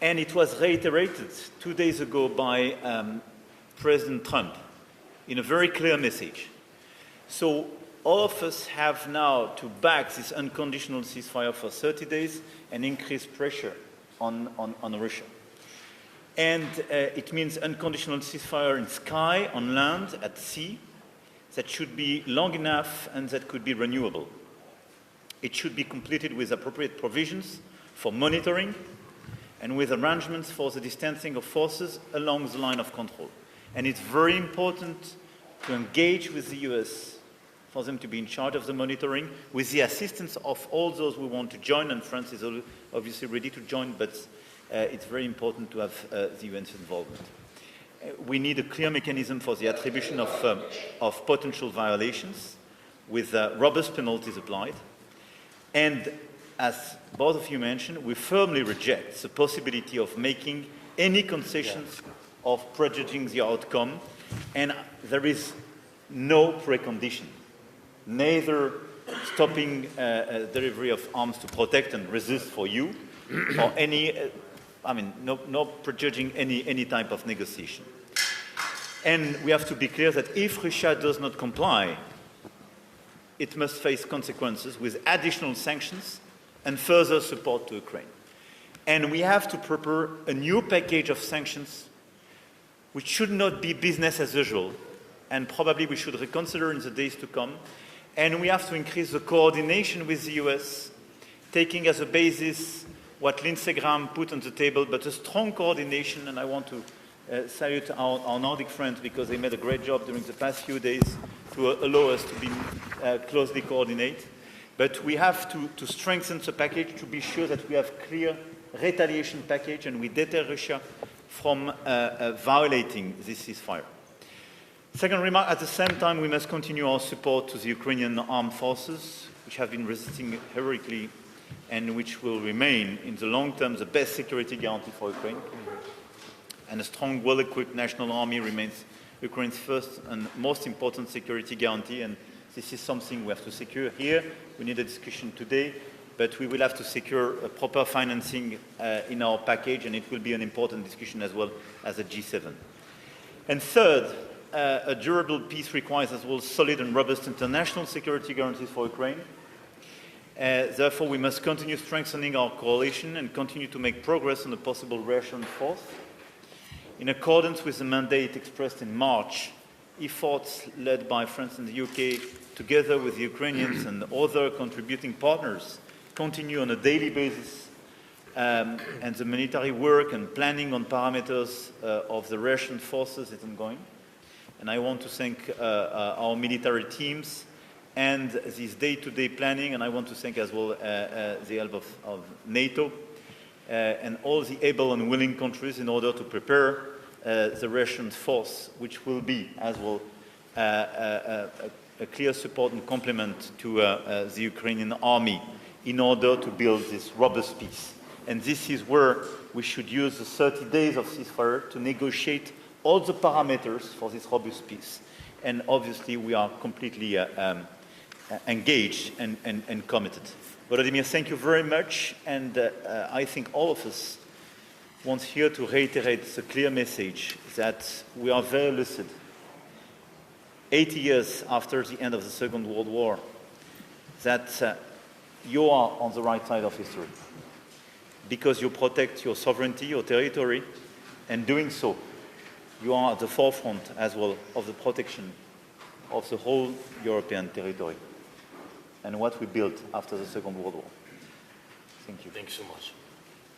And it was reiterated 2 days ago by President Trump in a very clear message. So all of us have now to back this unconditional ceasefire for 30 days and increase pressure on Russia. And it means unconditional ceasefire in sky, on land, at sea, that should be long enough and that could be renewable. It should be completed with appropriate provisions for monitoring and with arrangements for the distancing of forces along the line of control. And it's very important to engage with the US for them to be in charge of the monitoring, with the assistance of all those who want to join, and France is obviously ready to join, but it's very important to have the UN's involvement. We need a clear mechanism for the attribution of potential violations with robust penalties applied. And as both of you mentioned, we firmly reject the possibility of making any concessions of prejudging the outcome, and there is no precondition, neither stopping delivery of arms to protect and resist for you, or any, no prejudging any type of negotiation. And we have to be clear that if Russia does not comply, it must face consequences with additional sanctions and further support to Ukraine. And we have to prepare a new package of sanctions which should not be business as usual, and probably we should reconsider in the days to come. And we have to increase the coordination with the US, taking as a basis what Lindsey Graham put on the table, but a strong coordination, and I want to salute our Nordic friends because they made a great job during the past few days to allow us to be closely coordinate. But we have to strengthen the package to be sure that we have clear retaliation package and we deter Russia from violating this ceasefire. Second remark, at the same time, we must continue our support to the Ukrainian armed forces, which have been resisting heroically and which will remain, in the long term, the best security guarantee for Ukraine. And a strong, well-equipped national army remains Ukraine's first and most important security guarantee, and this is something we have to secure here. We need a discussion today, but we will have to secure a proper financing in our package, and it will be an important discussion as well as a G7. And third, a durable peace requires as well solid and robust international security guarantees for Ukraine. Therefore, we must continue strengthening our coalition and continue to make progress on a possible Russian force. In accordance with the mandate expressed in March, efforts led by France and the UK, together with the Ukrainians and other contributing partners, continue on a daily basis, and the military work and planning on parameters of the Russian forces is ongoing. And I want to thank our military teams and this day-to-day planning, and I want to thank as well the help of NATO and all the able and willing countries in order to prepare the Russian force, which will be as well a clear support and complement to the Ukrainian army in order to build this robust peace. And this is where we should use the 30 days of ceasefire to negotiate all the parameters for this robust peace. And obviously we are completely engaged and committed. Volodymyr, thank you very much, and I think all of us want here to reiterate the clear message that we are very lucid. 80 years after the end of the Second World War, that you are on the right side of history because you protect your sovereignty, your territory, and doing so, you are at the forefront as well of the protection of the whole European territory and what we built after the Second World War. Thank you. Thanks so much.